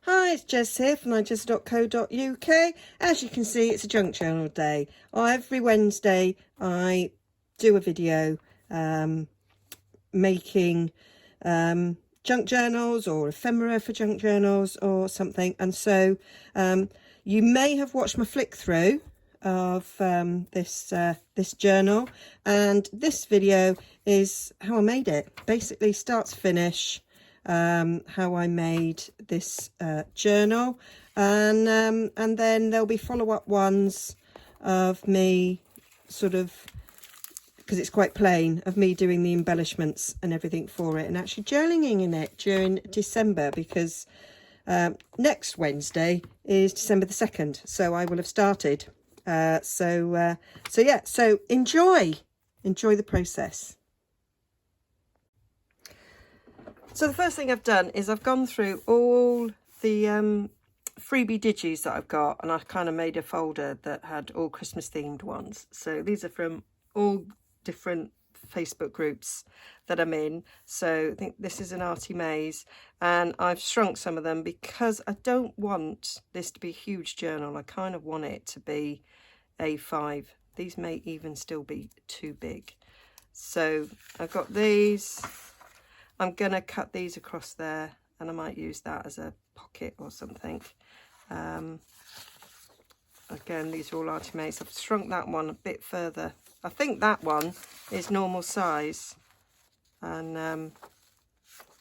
Hi, it's Jess here from Nigezza.co.uk. As you can see, it's a junk journal day. Every Wednesday I do a video making junk journals or ephemera for junk journals or something. And so you may have watched my flick through of this journal, and this video is how I made it, basically start to finish. How I made this journal, and then there'll be follow-up ones of me sort of, because it's quite plain, of me doing the embellishments and everything for it, and actually journaling in it during December, because next Wednesday is December the 2nd, so I will have started. So enjoy the process. So the first thing I've done is I've gone through all the freebie digis that I've got, and I kind of made a folder that had all Christmas themed ones. So these are from all different Facebook groups that I'm in. So I think this is an Artie Maze, and I've shrunk some of them because I don't want this to be a huge journal. I kind of want it to be A5. These may even still be too big. So I've got these. I'm going to cut these across there, and I might use that as a pocket or something. Again, these are all Artie Maze. I've shrunk that one a bit further. I think that one is normal size, and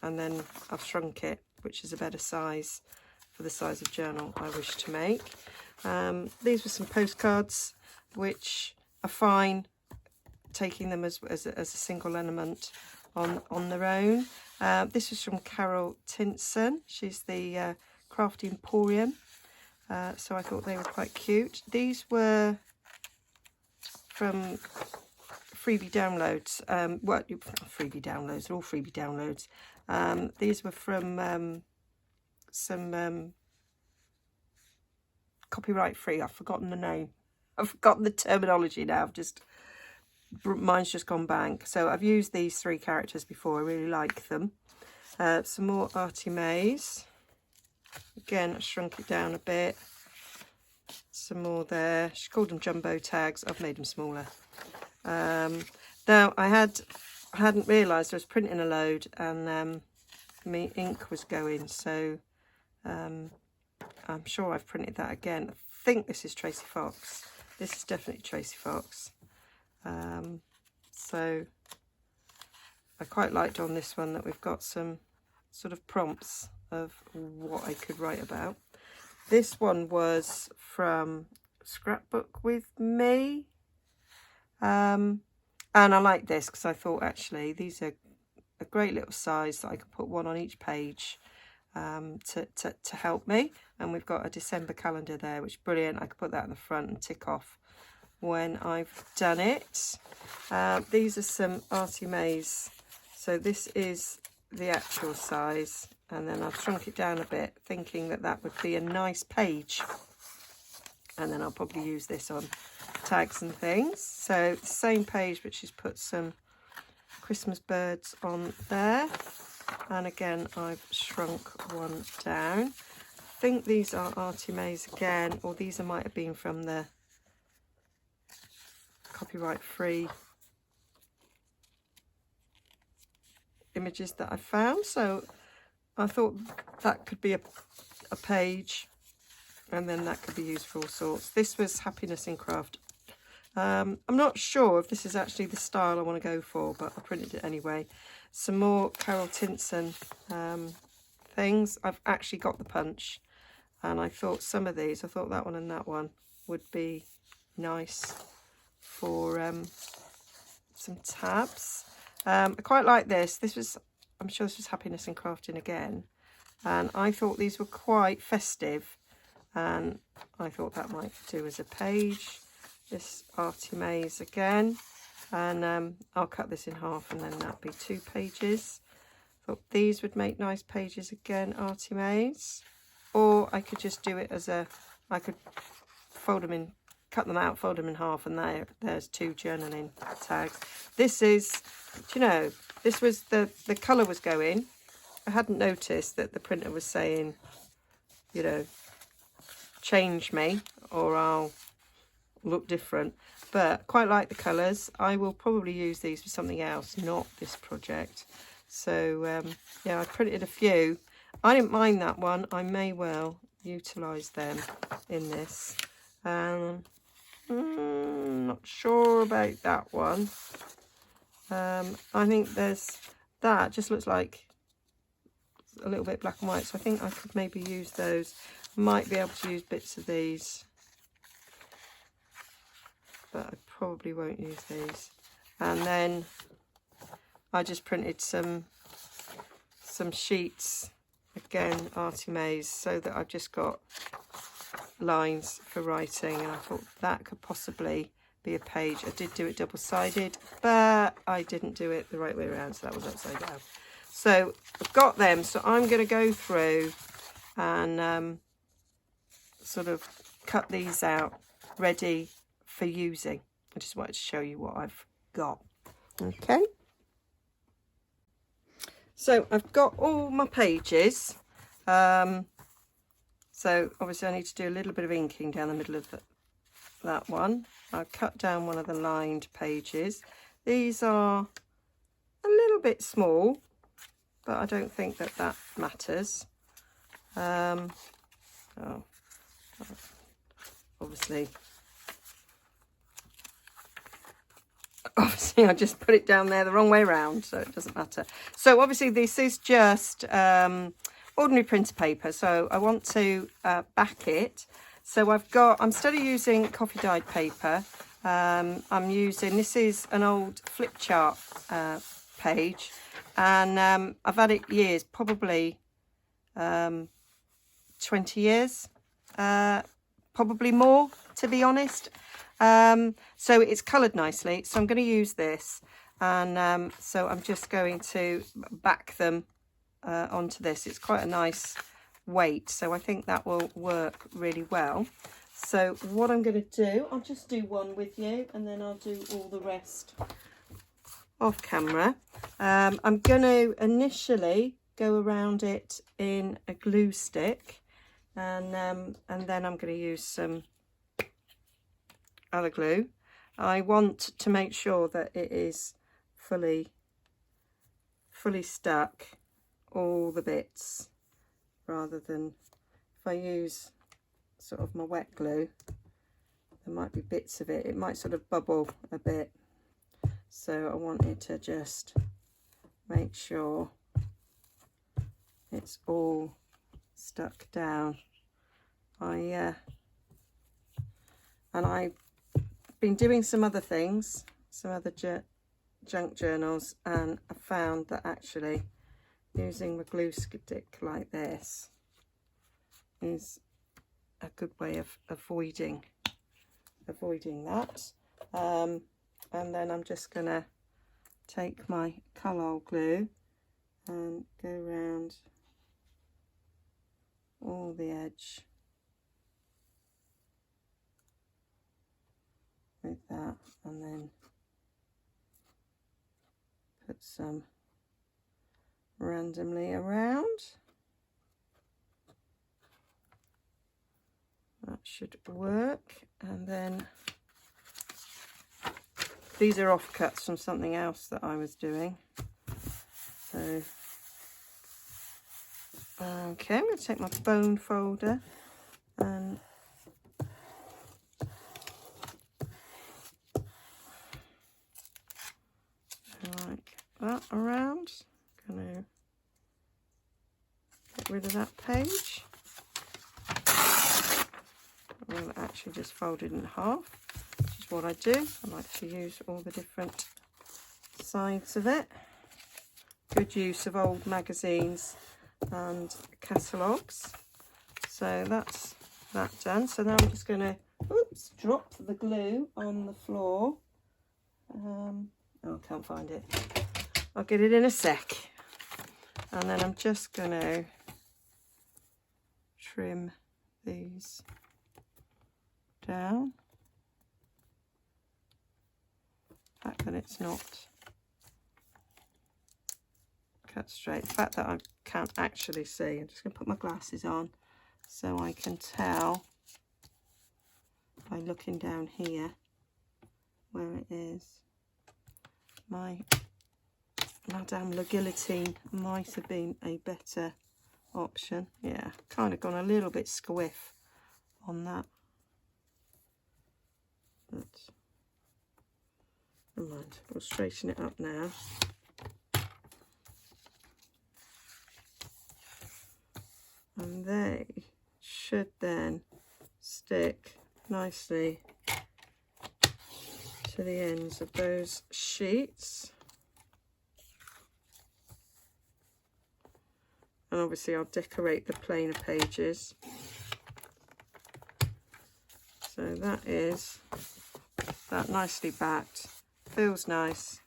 then I've shrunk it, which is a better size for the size of journal I wish to make. These were some postcards, which are fine, taking them as a single element on their own. This was from Carol Tinson. She's the Crafty Emporium, so I thought they were quite cute. These were from freebie downloads. Freebie downloads, they're all freebie downloads. These were from some copyright free. I've forgotten the name. I've forgotten the terminology now. Mine's just gone blank. So I've used these 3 characters before. I really like them. Some more Artie Maze. Again, I shrunk it down a bit. Some more there. She called them jumbo tags. I've made them smaller. Now I hadn't realised I was printing a load, and my ink was going. So I'm sure I've printed that again. I think this is Tracy Fox. This is definitely Tracy Fox. So I quite liked on this one that we've got some sort of prompts of what I could write about. This one was from Scrapbook with Me, and I like this because I thought actually these are a great little size that I could put one on each page to help me. And we've got a December calendar there, which is brilliant. I could put that in the front and tick off when I've done it. These are some Artie Maze. So this is the actual size, and then I've shrunk it down a bit, thinking that that would be a nice page. And then I'll probably use this on tags and things. So the same page, but she's put some Christmas birds on there. And again, I've shrunk one down. I think these are Artie Maze again, or these might have been from the copyright free images that I found. So I thought that could be a page, and then that could be used for all sorts. This was Happiness in Craft. I'm not sure if this is actually the style I want to go for, but I printed it anyway. Some more Carol Tinson things. I've actually got the punch, and I thought some of these, I thought that one and that one would be nice for some tabs. I quite like this. I'm sure this was Happiness and Crafting again, and I thought these were quite festive, and I thought that might do as a page. This Artie Maze again, and I'll cut this in half, and then that'll be 2 pages. Thought these would make nice pages again, Artie Maze, or I could just do it as I could fold them in, cut them out, fold them in half, and there's 2 journaling tags. This is, do you know, this was the colour was going. I hadn't noticed that the printer was saying you know, change me, or I'll look different. But quite like the colours. I will probably use these for something else, not this project. So yeah, I printed a few. I didn't mind that one. I may well utilise them in this. Not sure about that one. I think there's that just looks like a little bit black and white, so I think I could maybe use those. Might be able to use bits of these, but I probably won't use these. And then I just printed some sheets, again Artie Maze, so that I've just got lines for writing, and I thought that could possibly be a page. I did do it double-sided, but I didn't do it the right way around, so that was upside down. So I've got them, so I'm going to go through and sort of cut these out ready for using. I just wanted to show you what I've got. Okay, so I've got all my pages. So obviously I need to do a little bit of inking down the middle of that one. I've cut down one of the lined pages. These are a little bit small, but I don't think that matters. Obviously I just put it down there the wrong way around, so it doesn't matter. So obviously this is just ordinary printer paper, so I want to back it. So I'm still using coffee dyed paper. I'm using, this is an old flip chart page, and I've had it years, probably 20 years, probably more, to be honest. So it's coloured nicely, so I'm going to use this, and so I'm just going to back them onto this. It's quite a nice weight, so I think that will work really well. So what I'm going to do, I'll just do one with you, and then I'll do all the rest off camera. I'm going to initially go around it in a glue stick, and then I'm going to use some other glue. I want to make sure that it is fully stuck, all the bits, rather than if I use sort of my wet glue, there might be bits of it, it might sort of bubble a bit, so I want it to just make sure it's all stuck down. And I've been doing some other things, some other junk journals, and I found that actually using the glue stick like this is a good way of avoiding that. And then I'm just gonna take my colour glue and go around all the edge with that, and then put some randomly around. That should work. And then these are offcuts from something else that I was doing. So okay, I'm going to take my bone folder and like that around. I'm going to get rid of that page. I'm going to actually just fold it in half, which is what I do. I like to use all the different sides of it. Good use of old magazines and catalogues. So that's that done. So now I'm just going to drop the glue on the floor. Oh, I can't find it. I'll get it in a sec. And then I'm just going to trim these down. The fact that it's not cut straight, the fact that I can't actually see, I'm just going to put my glasses on so I can tell by looking down here where it is. My Madame La Guillotine might have been a better option. Yeah, kind of gone a little bit squiff on that. But never mind, we'll straighten it up now. And they should then stick nicely to the ends of those sheets. And obviously I'll decorate the plainer pages. So that is that nicely backed, feels nice.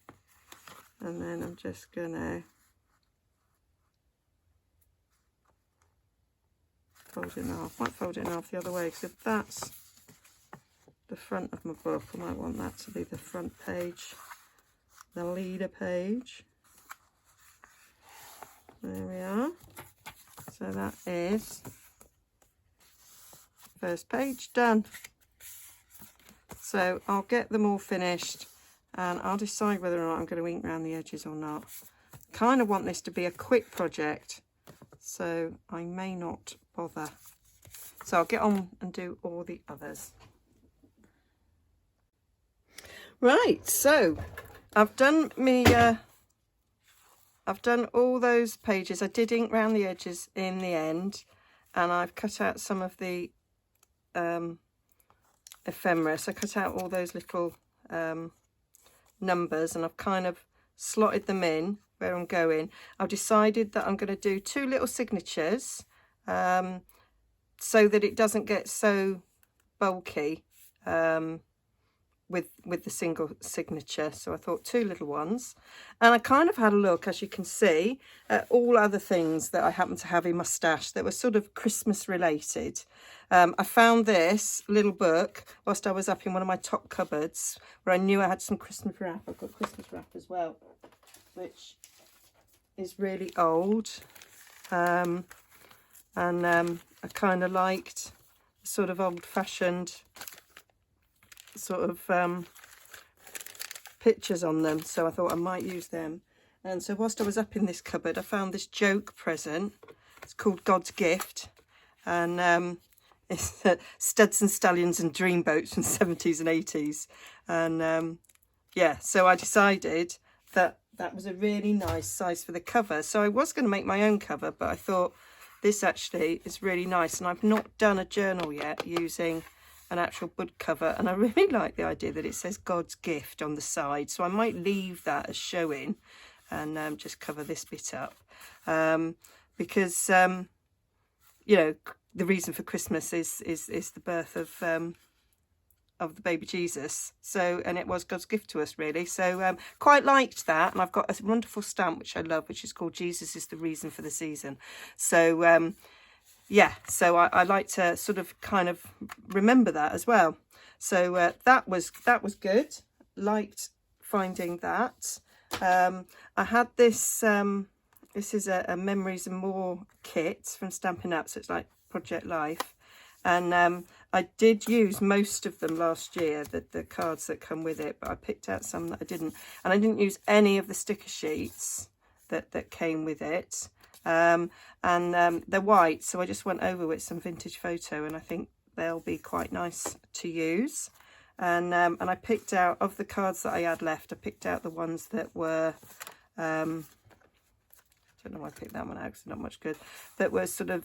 And then I'm just gonna fold it in half. Might fold it in half the other way, because if that's the front of my book, I might want that to be the front page, the leader page. There we are. So that is first page done. So I'll get them all finished and I'll decide whether or not I'm going to ink around the edges or not. Kind of want this to be a quick project, so I may not bother. So I'll get on and do all the others. Right, so I've done all those pages. I did ink round the edges in the end, and I've cut out some of the ephemera. So I cut out all those little numbers, and I've kind of slotted them in where I'm going. I've decided that I'm going to do 2 little signatures so that it doesn't get so bulky with the single signature. So I thought 2 little ones, and I kind of had a look, as you can see, at all other things that I happen to have in my stash that were sort of Christmas related. I found this little book whilst I was up in one of my top cupboards where I knew I had some Christmas wrap. I've got Christmas wrap as well, which is really old, and I kind of liked the sort of old-fashioned sort of pictures on them, so I thought I might use them. And so whilst I was up in this cupboard, I found this joke present. It's called God's Gift, and it's Studs and Stallions and Dreamboats from the 70s and 80s. And yeah, so I decided that that was a really nice size for the cover. So I was going to make my own cover, but I thought this actually is really nice, and I've not done a journal yet using an actual book cover, and I really like the idea that it says God's Gift on the side, so I might leave that as showing and just cover this bit up, because you know, the reason for Christmas is the birth of the baby Jesus. So, and it was God's gift to us, really. So quite liked that, and I've got a wonderful stamp which I love, which is called Jesus is the Reason for the Season. So yeah, so I like to sort of kind of remember that as well. So that was good. Liked finding that. I had this this is a Memories and More kit from Stampin' Up, so it's like Project Life, and I did use most of them last year, the cards that come with it, but I picked out some that I didn't, and I didn't use any of the sticker sheets that came with it. And they're white, so I just went over with some vintage photo, and I think they'll be quite nice to use. And I picked out, of the cards that I had left, I picked out the ones that were I don't know why I picked that one out because it's not much good, that were sort of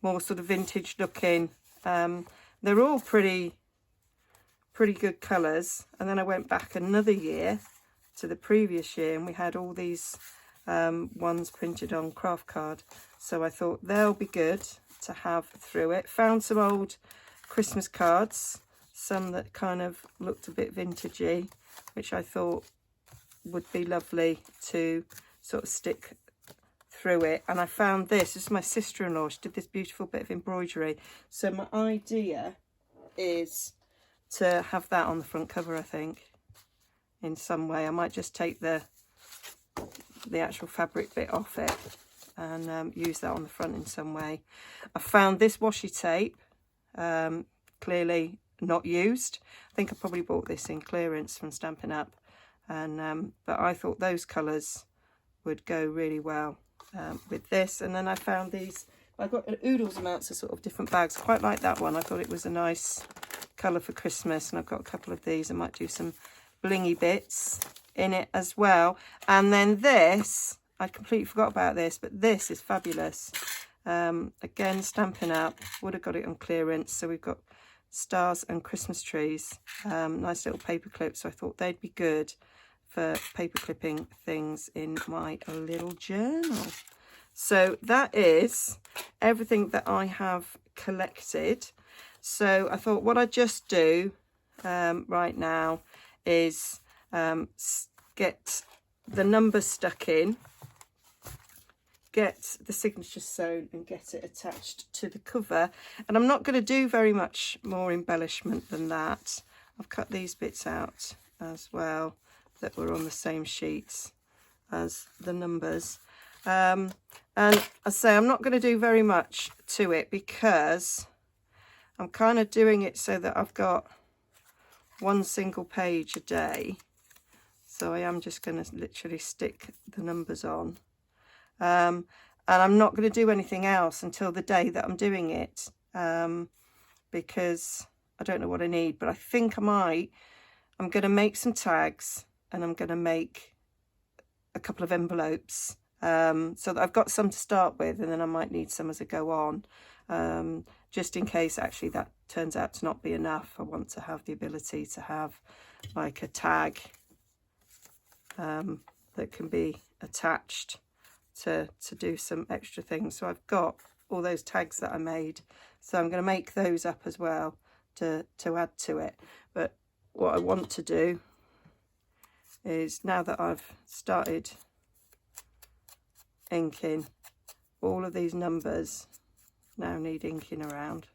more sort of vintage looking. They're all pretty good colours. And then I went back another year to the previous year, and we had all these ones printed on craft card, so I thought they'll be good to have through it. Found some old Christmas cards, some that kind of looked a bit vintagey, which I thought would be lovely to sort of stick through it. And I found this is my sister-in-law. She did this beautiful bit of embroidery, so my idea is to have that on the front cover, I think, in some way. I might just take the actual fabric bit off it and use that on the front in some way. I found this washi tape, clearly not used. I think I probably bought this in clearance from Stampin' Up, and but I thought those colours would go really well with this. And then I found these, I got oodles amounts of sort of different bags. I quite like that one. I thought it was a nice colour for Christmas, and I've got a couple of these. I might do some blingy bits in it as well. And then this, I completely forgot about this, but this is fabulous. Again, Stampin' Up, would have got it on clearance. So we've got stars and Christmas trees, nice little paper clips. So I thought they'd be good for paper clipping things in my little journal. So that is everything that I have collected. So I thought what I'd just do right now is get the numbers stuck in, get the signature sewn and get it attached to the cover. And I'm not going to do very much more embellishment than that. I've cut these bits out as well that were on the same sheets as the numbers. And I say I'm not going to do very much to it because I'm kind of doing it so that I've got one single page a day. So I am just going to literally stick the numbers on. And I'm not going to do anything else until the day that I'm doing it, because I don't know what I need, but I think I'm going to make some tags, and I'm going to make a couple of envelopes, so that I've got some to start with, and then I might need some as I go on, just in case actually that turns out to not be enough. I want to have the ability to have like a tag that can be attached to do some extra things. So I've got all those tags that I made, so I'm going to make those up as well to add to it. But what I want to do is, now that I've started inking, all of these numbers now need inking around,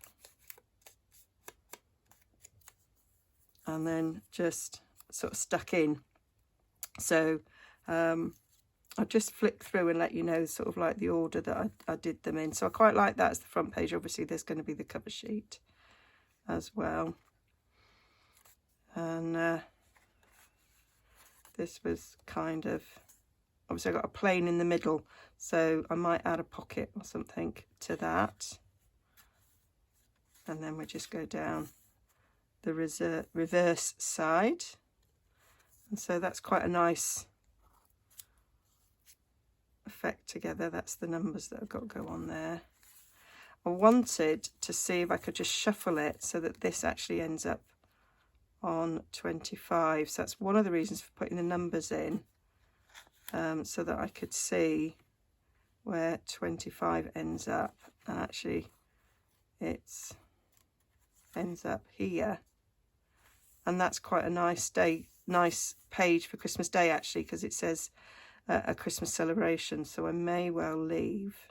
and then just sort of stuck in. So I'll just flick through and let you know sort of like the order that I did them in. So I quite like that as the front page. Obviously there's going to be the cover sheet as well. And this was kind of, obviously I got a plain in the middle, so I might add a pocket or something to that. And then we just go down the reverse side. And so that's quite a nice effect together. That's the numbers that I've got to go on there. I wanted to see if I could just shuffle it so that this actually ends up on 25. So that's one of the reasons for putting the numbers in, so that I could see where 25 ends up, and actually it ends up here. And that's quite a nice page for Christmas Day actually, because it says a Christmas celebration. So I may well leave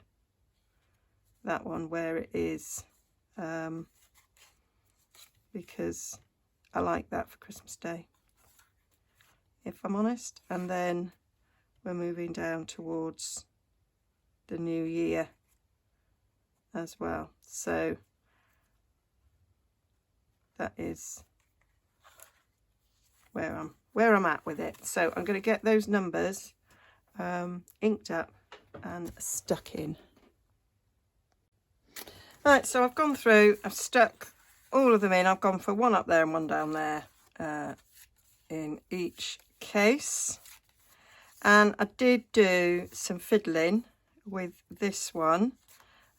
that one where it is, because I like that for Christmas Day, if I'm honest. And then we're moving down towards the new year as well. So that is where I'm at with it. So I'm going to get those numbers inked up and stuck in. Right, so I've gone through, I've stuck all of them in. I've gone for one up there and one down there in each case. And I did do some fiddling with this one,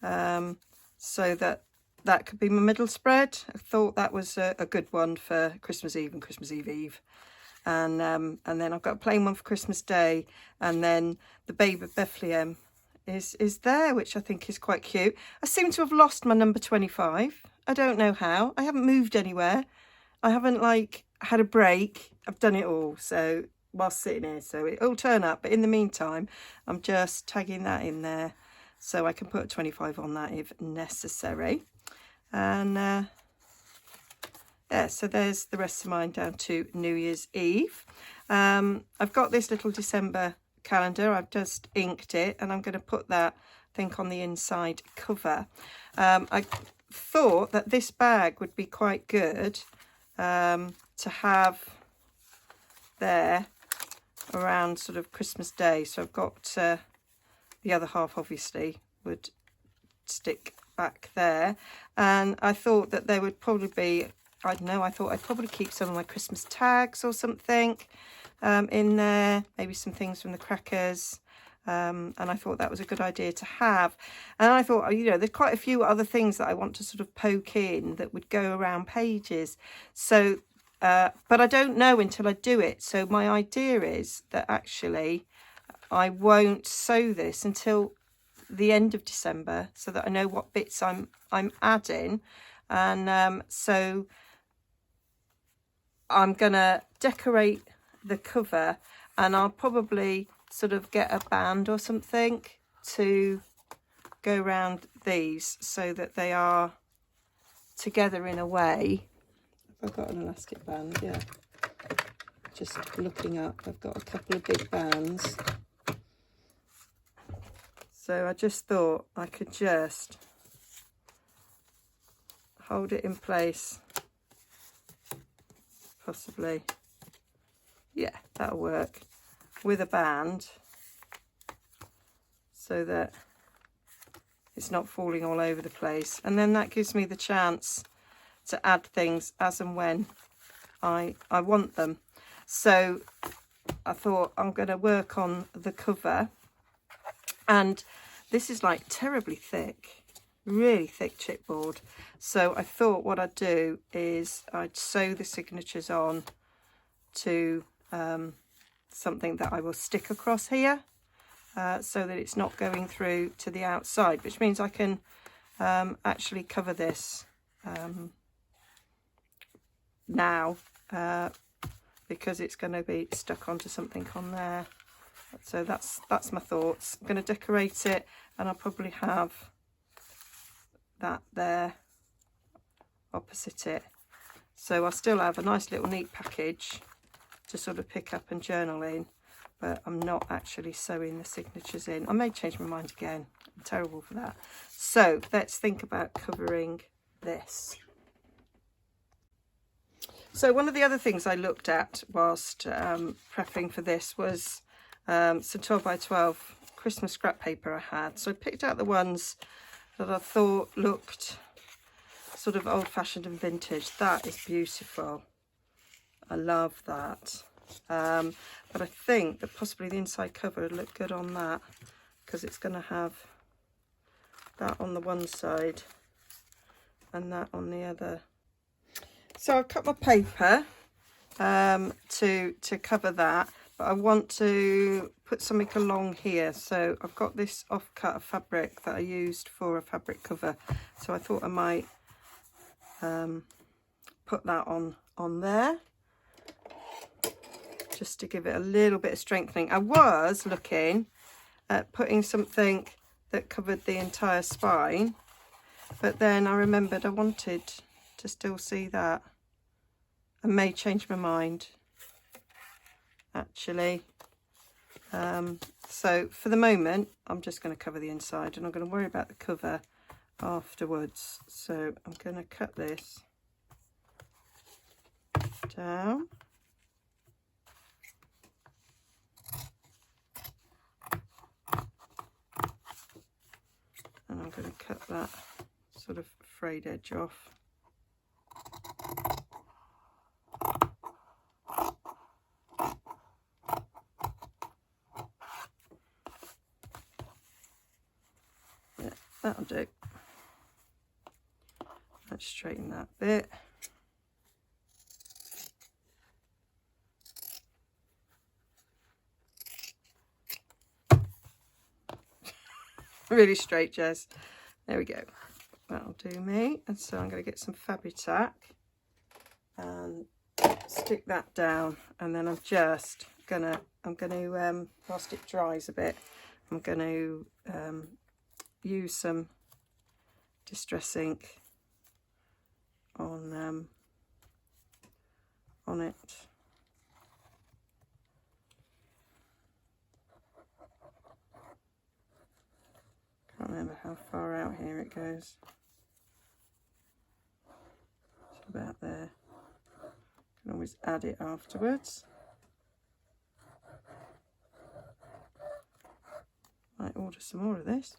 so that could be my middle spread. I thought that was a good one for Christmas Eve and Christmas Eve. And then I've got a plain one for Christmas Day, and then the Babe of Bethlehem is there, which I think is quite cute. I seem to have lost my number 25. I don't know how. I haven't moved anywhere. I haven't like had a break. I've done it all, so whilst sitting here, so it'll turn up. But in the meantime, I'm just tagging that in there so I can put a 25 on that if necessary. And yeah, so there's the rest of mine down to New Year's Eve. I've got this little December calendar. I've just inked it, and I'm going to put that, I think, on the inside cover. I thought that this bag would be quite good to have there around sort of Christmas Day. So I've got the other half obviously would stick back there, and I thought that there would probably be, I don't know, I thought I'd probably keep some of my Christmas tags or something in there, maybe some things from the crackers, and I thought that was a good idea to have. And I thought, you know, there's quite a few other things that I want to sort of poke in that would go around pages. So but I don't know until I do it. So my idea is that actually I won't sew this until the end of December, so that I know what bits I'm adding. And so I'm gonna decorate the cover, and I'll probably sort of get a band or something to go around these so that they are together in a way. I've got an elastic band, yeah. Just looking up, I've got a couple of big bands. So I just thought I could just hold it in place, possibly. Yeah, that'll work, with a band, so that it's not falling all over the place. And then that gives me the chance to add things as and when I want them. So I thought I'm going to work on the cover, and this is like terribly thick, really thick chipboard. So I thought what I'd do is I'd sew the signatures on to something that I will stick across here, so that it's not going through to the outside, which means I can actually cover this now, because it's going to be stuck onto something on there. So that's my thoughts. I'm going to decorate it, and I'll probably have that there opposite it. So I'll still have a nice little neat package to sort of pick up and journal in, but I'm not actually sewing the signatures in. I may change my mind again. I'm terrible for that. So let's think about covering this. So one of the other things I looked at whilst prepping for this was some 12 by 12 Christmas scrap paper I had. So I picked out the ones that I thought looked sort of old-fashioned and vintage. That is beautiful. I love that. But I think that possibly the inside cover would look good on that, because it's going to have that on the one side and that on the other. So I've cut my paper to cover that, but I want to put something along here. So I've got this offcut of fabric that I used for a fabric cover, so I thought I might put that on there, just to give it a little bit of strengthening. I was looking at putting something that covered the entire spine, but then I remembered I wanted to still see that. I may change my mind, actually. So for the moment, I'm just going to cover the inside, and I'm going to worry about the cover afterwards. So I'm going to cut this down. And I'm going to cut that sort of frayed edge off. Yeah, that'll do. Let's straighten that bit. Really straight, Jez. There we go. That'll do me. And so I'm going to get some Fabri-Tac and stick that down, and then I'm just gonna whilst it dries a bit, I'm going to use some distress ink on it. Can't remember how far out here it goes. It's about there. Can always add it afterwards. Might order some more of this.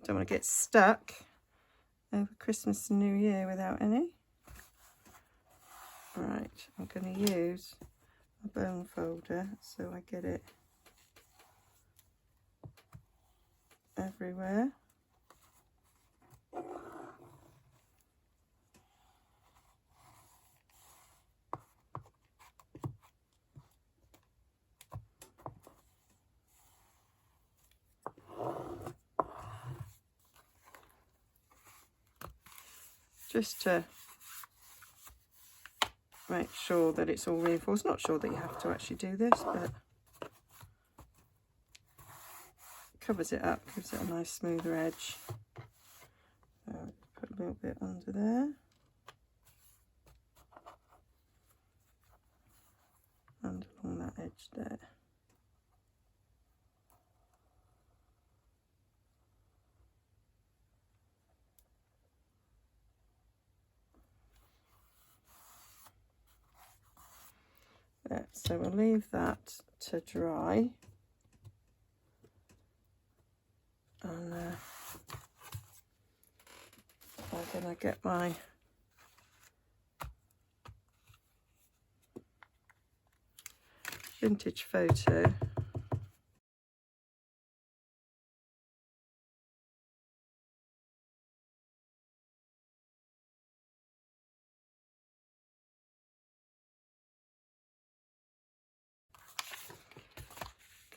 Don't want to get stuck over Christmas and New Year without any. Right, I'm going to use a bone folder so I get it everywhere. Just to make sure that it's all reinforced. Not sure that you have to actually do this, but covers it up, gives it a nice smoother edge. Put a little bit under there. And along that edge there. There, so we'll leave that to dry. And I'm going to get my vintage photo.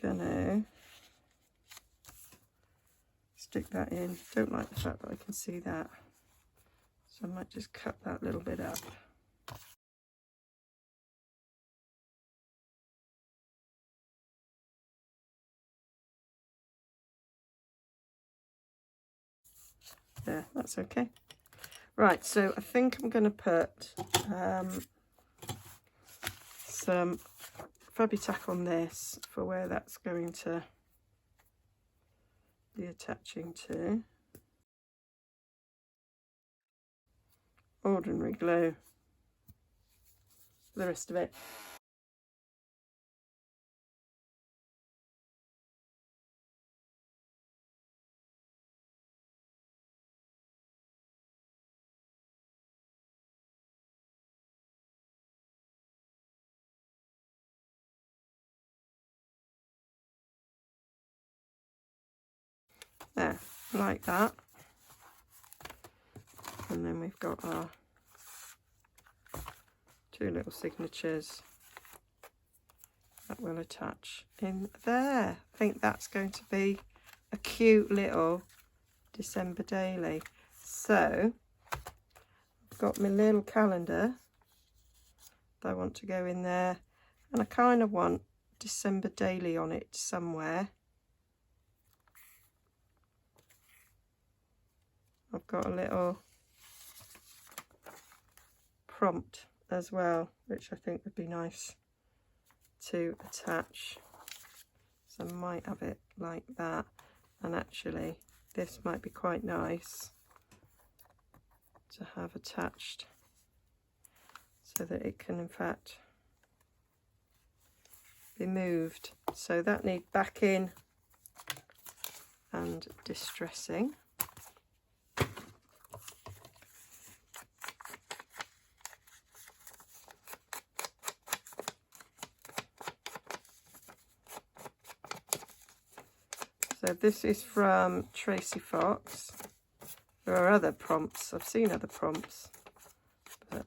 Gonna stick that in. Don't like the fact that I can see that, so I might just cut that little bit up. There, that's okay. Right, so I think I'm going to put some Fabi-Tac on this for where that's going to be attaching to. Ordinary glue. The rest of it. There, like that. And then we've got our two little signatures that will attach in there. I think that's going to be a cute little December daily. So I've got my little calendar that I want to go in there, and I kind of want December daily on it somewhere. I've got a little prompt as well, which I think would be nice to attach. So I might have it like that, and actually this might be quite nice to have attached so that it can in fact be moved. So that needs backing and distressing. So this is from Tracy Fox. There are other prompts. I've seen other prompts, but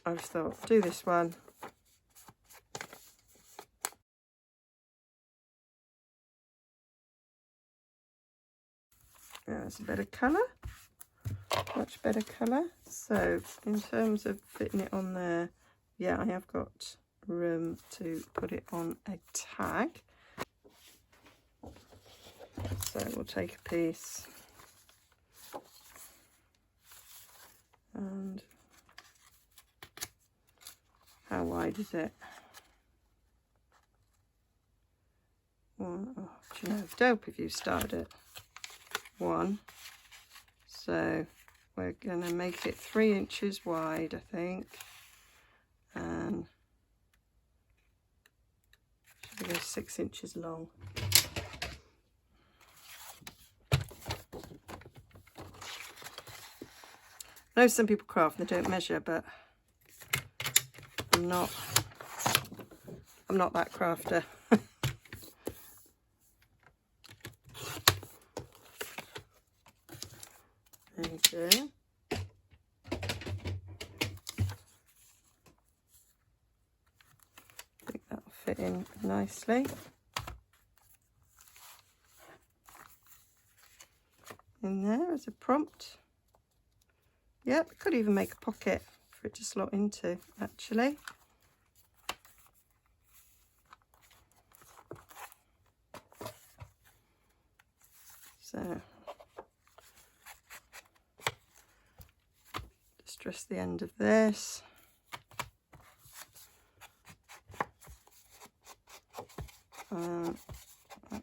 I just thought, do this one. Yeah, it's a better colour. Much better colour. So in terms of fitting it on there, yeah, I have got room to put it on a tag. So we'll take a piece and how wide is it? Well, oh, do you know, dope if you started at 1. So we're going to make it 3 inches wide, I think, and should go 6 inches long. I know some people craft and they don't measure, but I'm not that crafter. There you go. I think that'll fit in nicely. In there as a prompt. Yep, I could even make a pocket for it to slot into, actually. So, just dress the end of this. I'll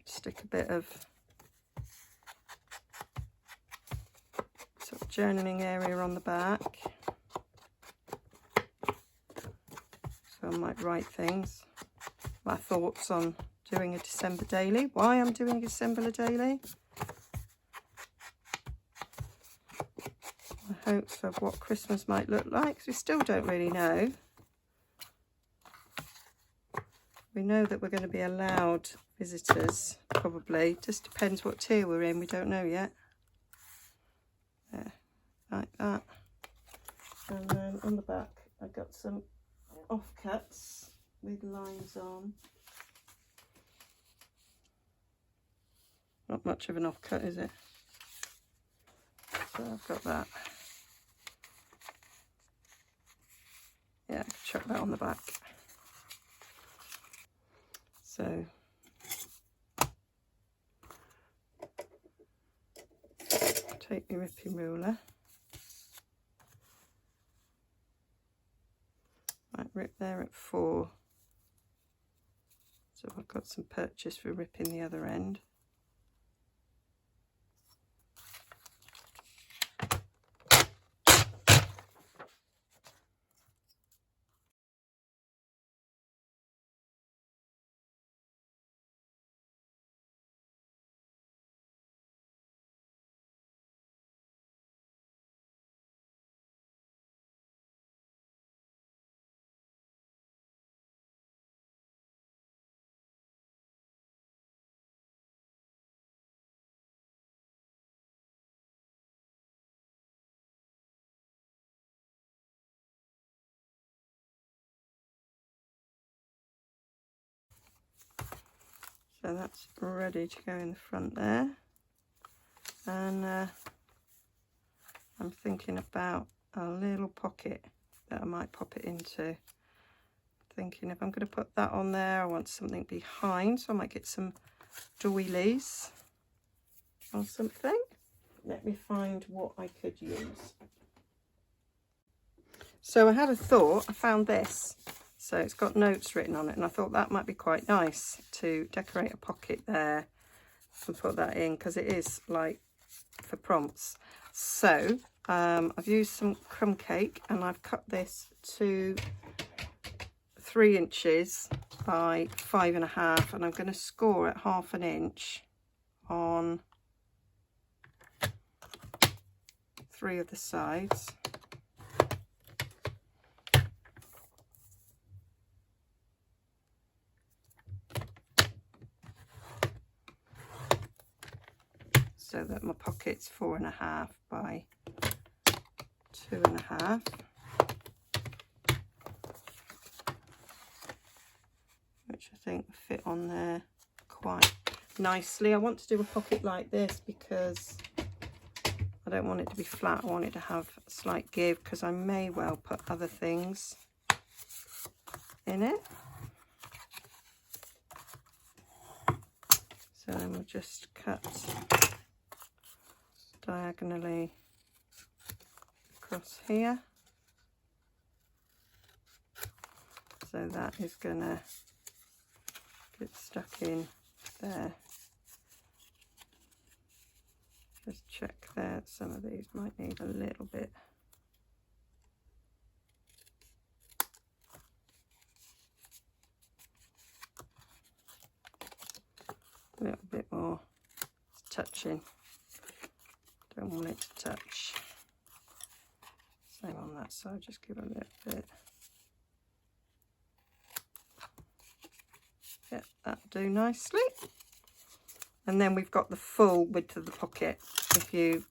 stick a bit of sort of journaling area on the back, so I might write things, my thoughts on doing a December daily, why I'm doing a December daily, my hopes of what Christmas might look like, because we still don't really know. We know that we're going to be allowed visitors, probably, just depends what tier we're in, we don't know yet. There, like that. And then on the back I got some offcuts with lines on. Not much of an offcut, is it? So I've got that. Yeah, I can chuck that on the back. So take my ripping ruler. Might rip there at 4. So I've got some purchase for ripping the other end. So that's ready to go in the front there. And I'm thinking about a little pocket that I might pop it into. Thinking if I'm going to put that on there, I want something behind, so I might get some doilies or something. Let me find what I could use. So I had a thought, I found this. So it's got notes written on it, and I thought that might be quite nice to decorate a pocket there and put that in, because it is like for prompts. So I've used some crumb cake, and I've cut this to 3 inches by 5.5, and I'm going to score at 1/2 inch on 3 of the sides. So that my pocket's 4.5 by 2.5. Which I think will fit on there quite nicely. I want to do a pocket like this because I don't want it to be flat. I want it to have a slight give, because I may well put other things in it. So then we'll just cut diagonally across here. So that is gonna get stuck in there. Just check there, some of these might need a little bit. A little bit more. It's touching. Don't want it to touch. Same on that side, just give it a little bit. Yeah, that'll do nicely. And then we've got the full width of the pocket. If you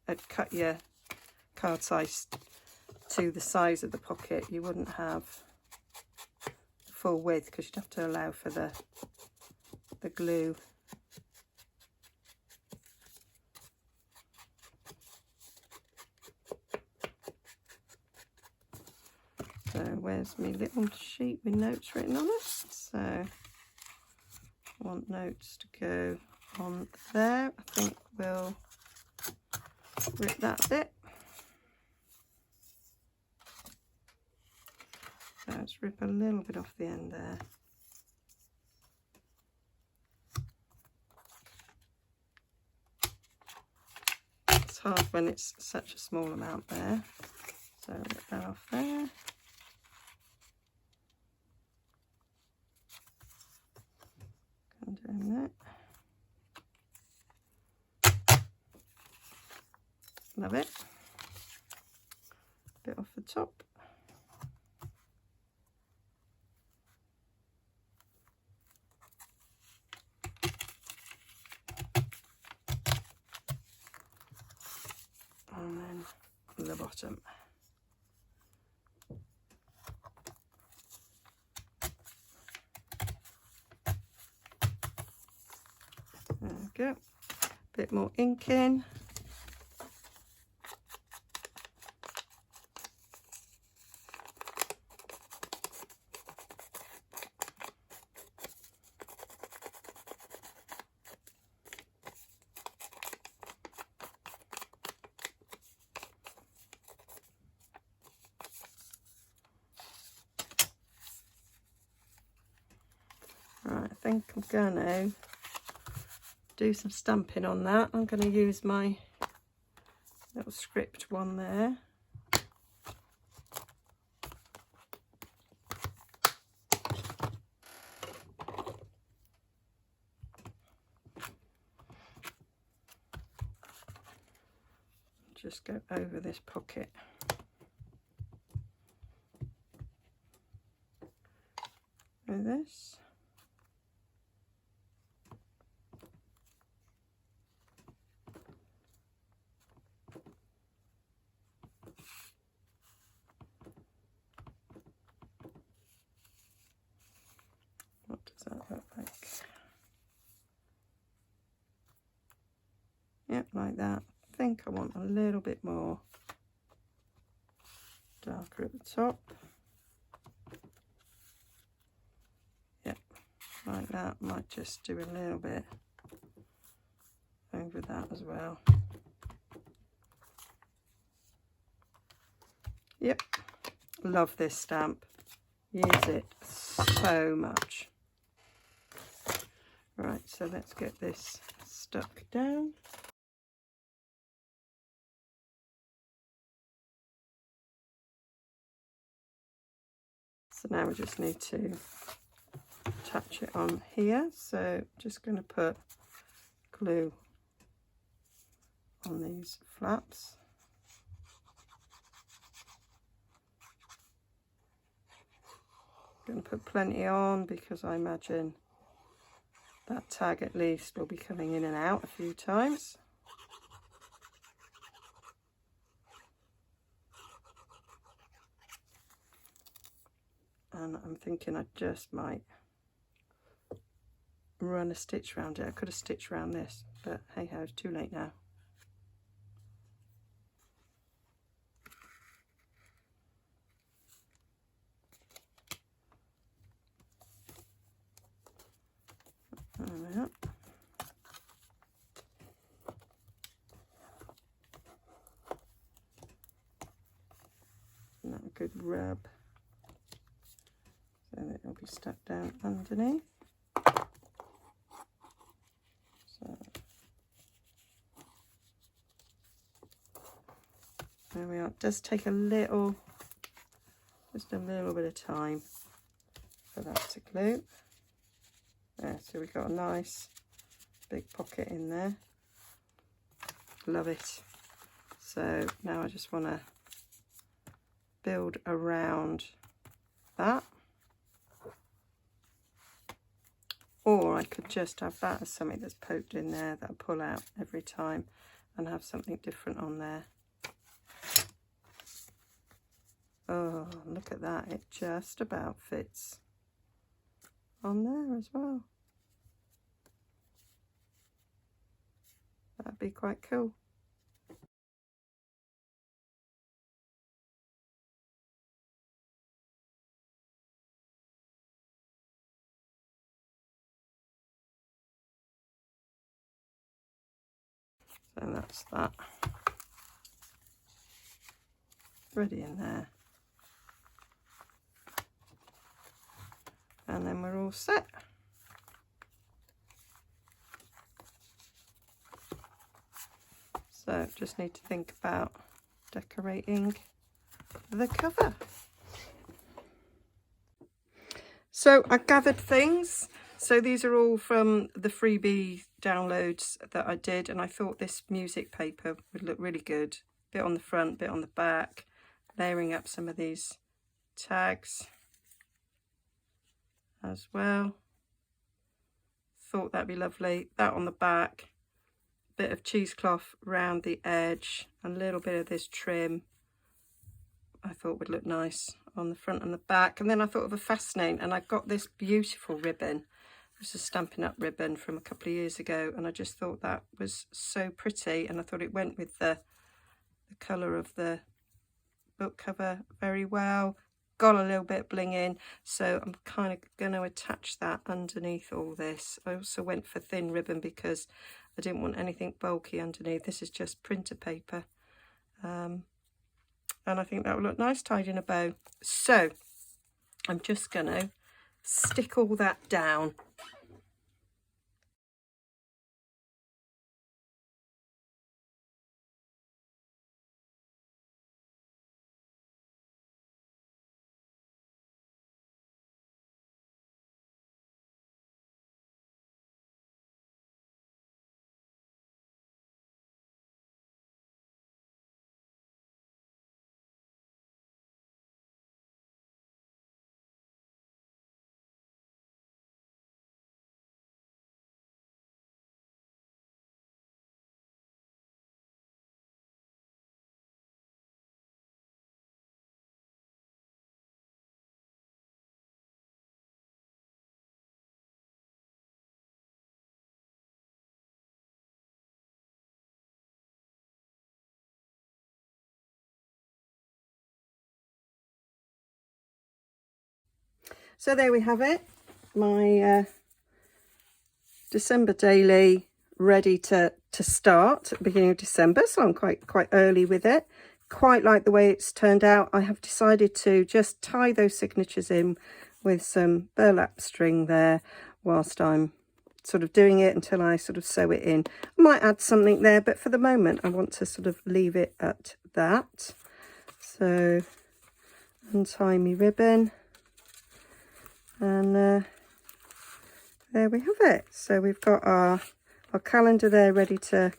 had cut your card size to the size of the pocket, you wouldn't have the full width because you'd have to allow for the glue. So where's my little sheet with notes written on it? So I want notes to go on there. I think we'll rip that a bit. So let's rip a little bit off the end there. It's hard when it's such a small amount there. So rip that off there. Doing that. Love it. Bit off the top. And then the bottom. There we go. Bit more ink in. Right, I think I'm gonna do some stamping on that. I'm going to use my little script one there. Just go over this pocket. With this. What does that look like? Yep, like that. I think I want a little bit more darker at the top. Yep, like that. Might just do a little bit over that as well. Yep, love this stamp. Use it so much. Right, so let's get this stuck down. So now we just need to attach it on here. So just going to put glue on these flaps. Going to put plenty on because I imagine that tag at least will be coming in and out a few times. And I'm thinking I just might run a stitch around it. I could have stitched around this, but hey ho, it's too late now. Not a good rub, so that it'll be stuck down underneath. So There we are. It does take a little, just a little bit of time for that to glue. There, so we've got a nice big pocket in there. Love it. So now I just want to build around that. Or I could just have that as something that's poked in there that I pull out every time and have something different on there. Oh, look at that. It just about fits on there as well. That'd be quite cool. So that's that. Ready in there. And then we're all set. So just need to think about decorating the cover. So I gathered things. So these are all from the freebie downloads that I did, and I thought this music paper would look really good. Bit on the front, bit on the back, layering up some of these tags as well. Thought that'd be lovely. That on the back, bit of cheesecloth round the edge, a little bit of this trim I thought would look nice on the front and the back. And then I thought of a fastening, and I got this beautiful ribbon. It's a Stampin' Up ribbon from a couple of years ago, and I just thought that was so pretty, and I thought it went with the colour of the book cover very well. Got a little bit of bling in, so I'm kind of going to attach that underneath all this. I also went for thin ribbon because I didn't want anything bulky underneath. This is just printer paper, and I think that will look nice tied in a bow. So I'm just going to stick all that down. So there we have it, my December daily ready to start at the beginning of December. So I'm quite early with it. Quite like the way it's turned out. I have decided to just tie those signatures in with some burlap string there whilst I'm sort of doing it until I sort of sew it in. I might add something there, but for the moment I want to sort of leave it at that. So untie my ribbon. And there we have it. So we've got our calendar there ready to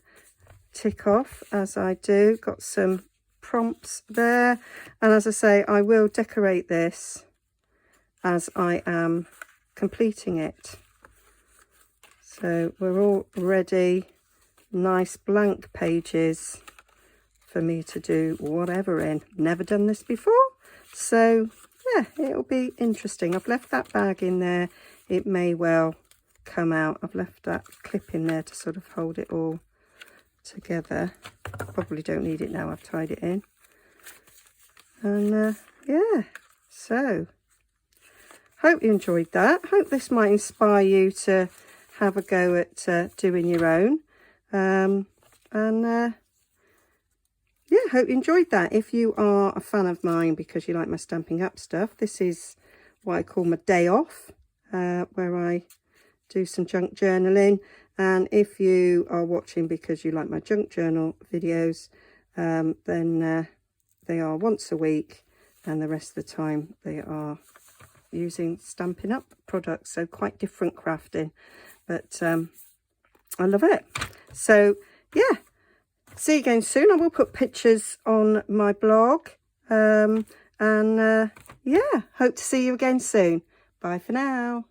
tick off as I do. Got some prompts there. And as I say, I will decorate this as I am completing it. So we're all ready. Nice blank pages for me to do whatever in. Never done this before. So yeah, it'll be interesting. I've left that bag in there. It may well come out. I've left that clip in there to sort of hold it all together. Probably don't need it now. I've tied it in. And yeah, so hope you enjoyed that. Hope this might inspire you to have a go at doing your own. Yeah, hope you enjoyed that. If you are a fan of mine because you like my Stampin' Up stuff, this is what I call my day off, where I do some junk journaling. And if you are watching because you like my junk journal videos, then they are once a week, and the rest of the time they are using Stampin' Up products. So quite different crafting, but I love it. So yeah, see you again soon. I will put pictures on my blog, and yeah, hope to see you again soon. Bye for now.